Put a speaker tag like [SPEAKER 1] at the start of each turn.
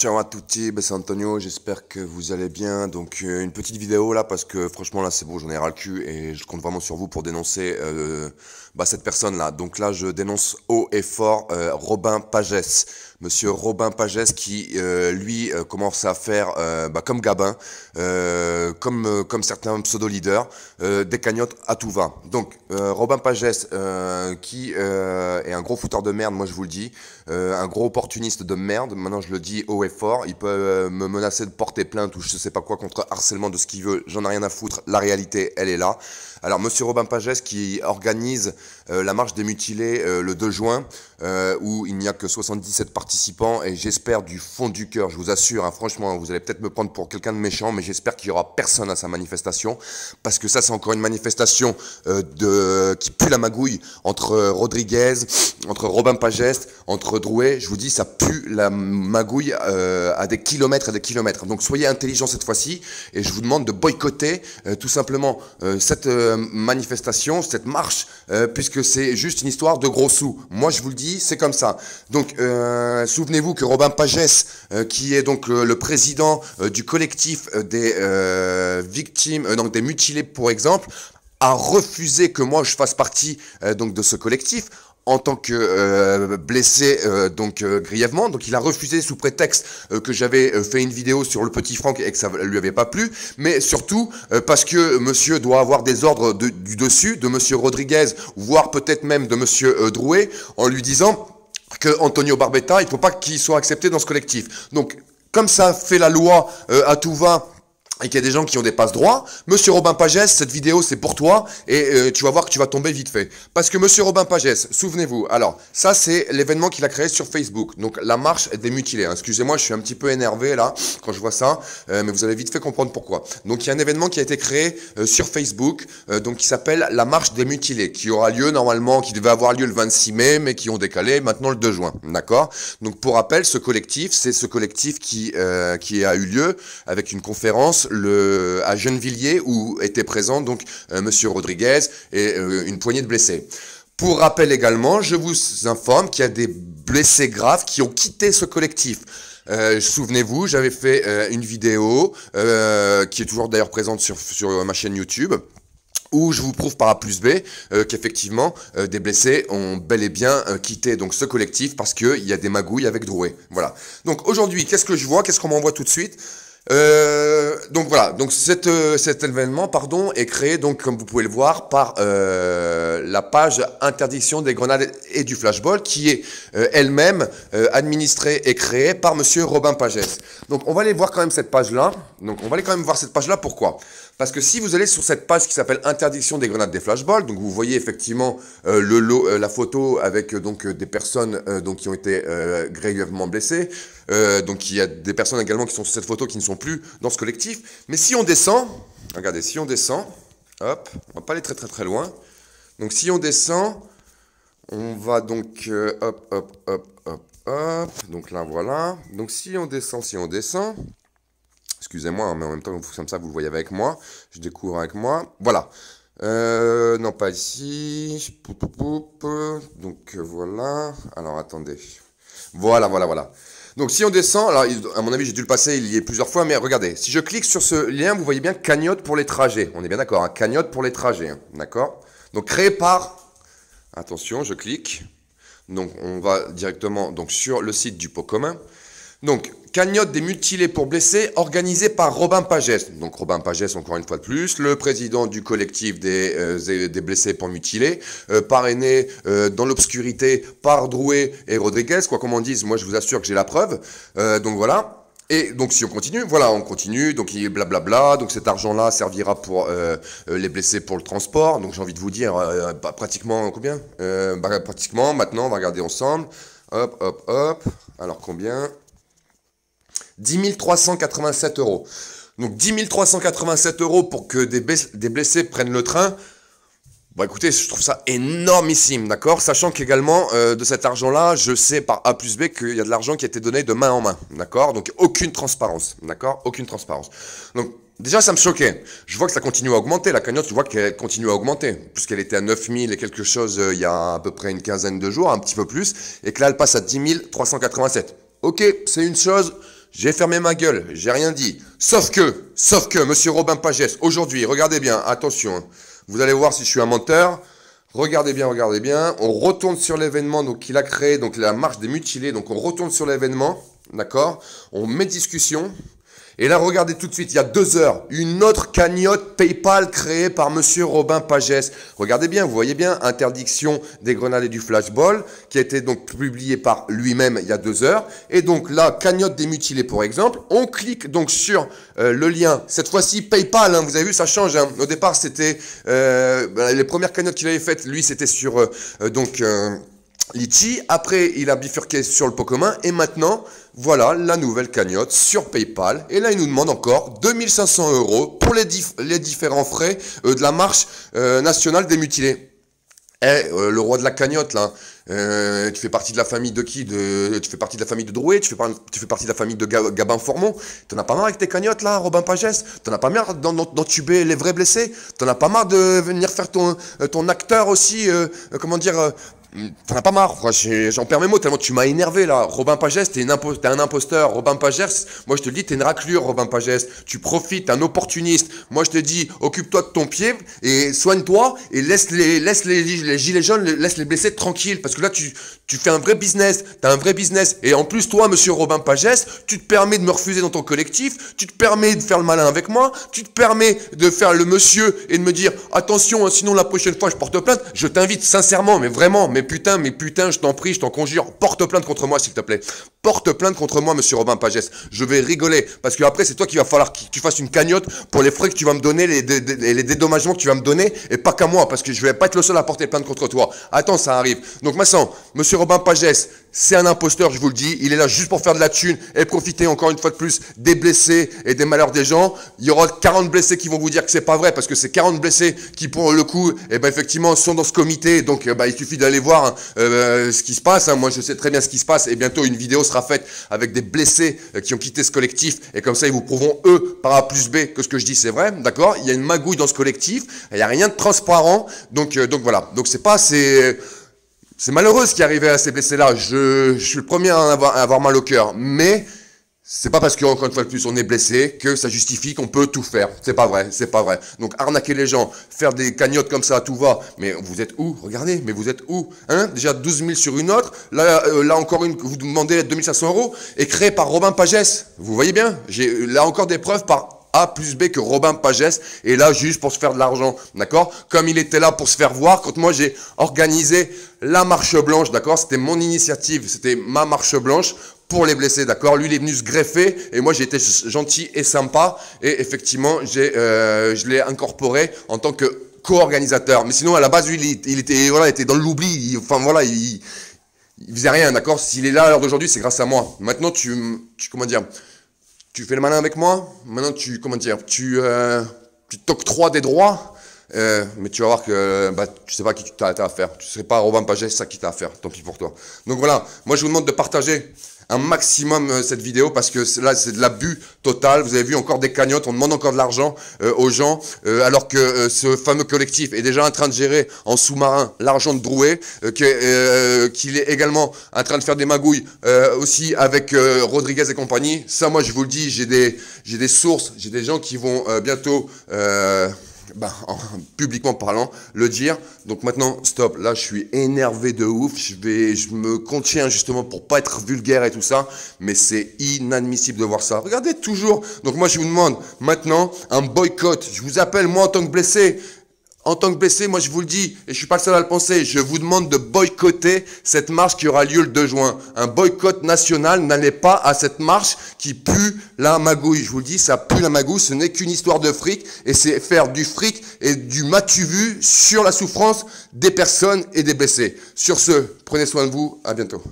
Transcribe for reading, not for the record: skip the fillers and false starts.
[SPEAKER 1] Ciao à tutti, c'est Antonio, j'espère que vous allez bien. Donc une petite vidéo là parce que franchement là c'est bon, j'en ai ras le cul et je compte vraiment sur vous pour dénoncer cette personne là. Donc là je dénonce haut et fort Robin Pagès. Monsieur Robin Pagès qui lui commence à faire comme Gabin, comme certains pseudo-leaders, des cagnottes à tout va. Donc Robin Pagès qui est un gros fouteur de merde, moi je vous le dis, un gros opportuniste de merde, maintenant je le dis haut et fort, il peut me menacer de porter plainte ou je sais pas quoi contre harcèlement de ce qu'il veut, j'en ai rien à foutre, la réalité elle est là. Alors monsieur Robin Pagès qui organise la marche des mutilés le 2 juin, où il n'y a que 77 participants et j'espère du fond du cœur, je vous assure, hein, franchement, vous allez peut-être me prendre pour quelqu'un de méchant, mais j'espère qu'il n'y aura personne à sa manifestation, parce que ça c'est encore une manifestation qui pue la magouille entre Rodriguez, entre Robin Pagès, entre Drouet, je vous dis, ça pue la magouille à des kilomètres et des kilomètres. Donc soyez intelligents cette fois-ci et je vous demande de boycotter tout simplement cette manifestation, cette marche, puisque c'est juste une histoire de gros sous. Moi je vous le dis, c'est comme ça. Donc souvenez-vous que Robin Pagès, qui est donc le président du collectif des victimes, donc des mutilés pour exemple, a refusé que moi je fasse partie donc de ce collectif en tant que blessé grièvement. Donc il a refusé sous prétexte que j'avais fait une vidéo sur le petit Franck et que ça lui avait pas plu, mais surtout parce que monsieur doit avoir des ordres du dessus, de monsieur Rodriguez, voire peut-être même de monsieur Drouet, en lui disant que Antonio Barbetta, il faut pas qu'il soit accepté dans ce collectif. Donc comme ça fait la loi à tout va, et qu'il y a des gens qui ont des passe-droits, monsieur Robin Pagès, cette vidéo c'est pour toi, et tu vas voir que tu vas tomber vite fait. Parce que monsieur Robin Pagès, souvenez-vous, alors, ça c'est l'événement qu'il a créé sur Facebook, donc la marche des mutilés. Hein. Excusez-moi, je suis un petit peu énervé là, quand je vois ça, mais vous allez vite fait comprendre pourquoi. Donc il y a un événement qui a été créé sur Facebook, donc qui s'appelle la marche des mutilés, qui aura lieu normalement, qui devait avoir lieu le 26 mai, mais qui ont décalé maintenant le 2 juin, d'accord? Donc pour rappel, ce collectif, c'est ce collectif qui a eu lieu avec une conférence à Gennevilliers où étaient présents donc monsieur Rodriguez et une poignée de blessés. Pour rappel également, je vous informe qu'il y a des blessés graves qui ont quitté ce collectif. Souvenez-vous, j'avais fait une vidéo qui est toujours d'ailleurs présente sur ma chaîne YouTube, où je vous prouve par A plus B qu'effectivement des blessés ont bel et bien quitté donc ce collectif parce qu'il y a des magouilles avec Drouet. Voilà. Donc aujourd'hui, qu'est-ce que je vois? Qu'est-ce qu'on m'envoie tout de suite? Donc voilà, donc cet événement pardon est créé donc comme vous pouvez le voir par la page interdiction des grenades et du flashball qui est elle-même administrée et créée par monsieur Robin Pagès. Donc on va aller voir quand même cette page là. Donc on va aller quand même voir cette page là. Pourquoi? Parce que si vous allez sur cette page qui s'appelle interdiction des grenades des flashballs, donc vous voyez effectivement la photo avec donc des personnes donc qui ont été grièvement blessées. Donc il y a des personnes également qui sont sur cette photo qui ne sont plus dans ce collectif. Mais si on descend, regardez, si on descend, hop, on va pas aller très très très loin. Donc si on descend, on va donc hop, hop, hop, hop, hop. Donc là voilà. Donc si on descend, excusez-moi, mais en même temps, comme ça, vous le voyez avec moi. Je découvre avec moi. Voilà. Non, pas ici. Donc, voilà. Alors, attendez. Voilà. Donc, si on descend, alors, à mon avis, j'ai dû le passer, il y est plusieurs fois, mais regardez. Si je clique sur ce lien, vous voyez bien cagnotte pour les trajets. On est bien d'accord, hein, cagnotte pour les trajets. Hein, d'accord? Donc, créé par... Attention, je clique. Donc, on va directement donc, sur le site du pot commun. Donc, cagnotte des mutilés pour blessés organisée par Robin Pagès. Donc, Robin Pagès, encore une fois de plus, le président du collectif des blessés pour mutilés, parrainé dans l'obscurité par Drouet et Rodriguez, quoi qu'on en dise, moi je vous assure que j'ai la preuve. Donc voilà. Et donc si on continue, voilà, on continue, donc il est blablabla, donc cet argent-là servira pour les blessés pour le transport. Donc j'ai envie de vous dire, pratiquement combien pratiquement, maintenant, on va regarder ensemble. Hop, hop, hop. Alors combien 10 387 €. Donc 10 387 € pour que des blessés prennent le train. Bon écoutez, je trouve ça énormissime, d'accord? Sachant qu'également, de cet argent-là, je sais par A plus B qu'il y a de l'argent qui a été donné de main en main, d'accord? Donc aucune transparence, d'accord? Aucune transparence. Donc déjà, ça me choquait. Je vois que ça continue à augmenter, la cagnotte, je vois qu'elle continue à augmenter, puisqu'elle était à 9 000 et quelque chose il y a à peu près une quinzaine de jours, un petit peu plus, et que là, elle passe à 10 387. Ok, c'est une chose... j'ai fermé ma gueule, j'ai rien dit. Sauf que, monsieur Robin Pagès, aujourd'hui, regardez bien, attention, hein, vous allez voir si je suis un menteur. Regardez bien, on retourne sur l'événement donc qu'il a créé, donc la marche des mutilés, donc on retourne sur l'événement, d'accord? On met discussion. Et là, regardez tout de suite, il y a 2 heures, une autre cagnotte PayPal créée par monsieur Robin Pagès. Regardez bien, vous voyez bien, interdiction des grenades et du flashball, qui a été donc publié par lui-même il y a 2 heures. Et donc là, cagnotte des mutilés, pour exemple. On clique donc sur le lien. Cette fois-ci, PayPal, hein, vous avez vu, ça change. Hein. Au départ, c'était les premières cagnottes qu'il avait faites. Lui, c'était sur Litchi. Après, il a bifurqué sur le pot commun. Et maintenant, voilà la nouvelle cagnotte sur PayPal. Et là, il nous demande encore 2500 € pour les différents frais de la marche nationale des mutilés. Le roi de la cagnotte, là, tu fais partie de la famille de qui? Tu fais partie de la famille de Drouet, tu fais partie de la famille de Gabin-Formont. T'en as pas marre avec tes cagnottes, là, Robin Pagès? T'en as pas marre d'entuber les vrais blessés? T'en as pas marre de venir faire ton acteur aussi, comment dire... T'en as pas marre, j'en perds mes mots tellement tu m'as énervé là. Robin Pagès, t'es un imposteur. Robin Pagès, moi je te le dis, t'es une raclure, Robin Pagès. Tu profites, t'es un opportuniste. Moi je te dis, occupe-toi de ton pied et soigne-toi et laisse les gilets jaunes, laisse les blessés tranquilles. Parce que là tu fais un vrai business, t'as un vrai business. Et en plus toi, monsieur Robin Pagès, tu te permets de me refuser dans ton collectif, tu te permets de faire le malin avec moi, tu te permets de faire le monsieur et de me dire, attention, hein, sinon la prochaine fois je porte plainte. Je t'invite sincèrement, mais vraiment, mais putain, je t'en prie, je t'en conjure, porte plainte contre moi, s'il te plaît. Porte plainte contre moi, monsieur Robin Pagès. Je vais rigoler, parce que après, c'est toi qu'il va falloir que tu fasses une cagnotte pour les frais que tu vas me donner, les dédommagements que tu vas me donner, et pas qu'à moi, parce que je vais pas être le seul à porter plainte contre toi. Attends, ça arrive. Donc, maintenant, monsieur Robin Pagès, c'est un imposteur, je vous le dis. Il est là juste pour faire de la thune et profiter encore une fois de plus des blessés et des malheurs des gens. Il y aura 40 blessés qui vont vous dire que c'est pas vrai, parce que c'est 40 blessés qui, pour le coup, effectivement, sont dans ce comité. Donc, il suffit d'aller voir ce qui se passe. Hein. Moi, je sais très bien ce qui se passe. Et bientôt, une vidéo sera faite avec des blessés qui ont quitté ce collectif. Et comme ça, ils vous prouveront, eux, par A plus B, que ce que je dis, c'est vrai. D'accord? Il y a une magouille dans ce collectif. Il n'y a rien de transparent. Donc voilà. Donc, c'est malheureux ce qui est arrivé à ces blessés-là. Je suis le premier à avoir mal au cœur. Mais c'est pas parce qu'encore une fois de plus on est blessé que ça justifie qu'on peut tout faire. C'est pas vrai, c'est pas vrai. Donc arnaquer les gens, faire des cagnottes comme ça à tout va. Mais vous êtes où? Regardez, mais vous êtes où? Hein? Déjà 12 000 sur une autre. Là encore une, vous demandez 2500 € et créé par Robin Pagès. Vous voyez bien? J'ai là encore des preuves par A plus B que Robin Pagès est là juste pour se faire de l'argent, d'accord? Comme il était là pour se faire voir quand moi j'ai organisé la marche blanche, d'accord? C'était mon initiative, c'était ma marche blanche pour les blessés, d'accord? Lui, il est venu se greffer et moi, j'ai été gentil et sympa et effectivement, je l'ai incorporé en tant que co-organisateur. Mais sinon, à la base, lui, il était dans l'oubli. Il faisait rien, d'accord? S'il est là à l'heure d'aujourd'hui, c'est grâce à moi. Maintenant, comment dire? Tu fais le malin avec moi, maintenant tu t'octroies des droits, mais tu vas voir que tu sais pas qui tu t'as affaire. Tu ne serais pas Robin Pagès, c'est ça qui t'a affaire, tant pis pour toi. Donc voilà, moi je vous demande de partager un maximum cette vidéo parce que là c'est de l'abus total. Vous avez vu encore des cagnottes, on demande encore de l'argent aux gens alors que ce fameux collectif est déjà en train de gérer en sous-marin l'argent de Drouet, qu'il est également en train de faire des magouilles aussi avec Rodriguez et compagnie. Ça moi je vous le dis, j'ai des sources, j'ai des gens qui vont bientôt publiquement parlant, le dire. Donc maintenant, stop. Là, je suis énervé de ouf. Je me contiens justement pour pas être vulgaire et tout ça. Mais c'est inadmissible de voir ça. Regardez toujours. Donc moi, je vous demande maintenant un boycott. Je vous appelle, moi, en tant que blessé. En tant que blessé, moi je vous le dis, et je suis pas le seul à le penser, je vous demande de boycotter cette marche qui aura lieu le 2 juin. Un boycott national, n'allez pas à cette marche qui pue la magouille. Je vous le dis, ça pue la magouille, ce n'est qu'une histoire de fric, et c'est faire du fric et du m'as-tu vu sur la souffrance des personnes et des blessés. Sur ce, prenez soin de vous, à bientôt.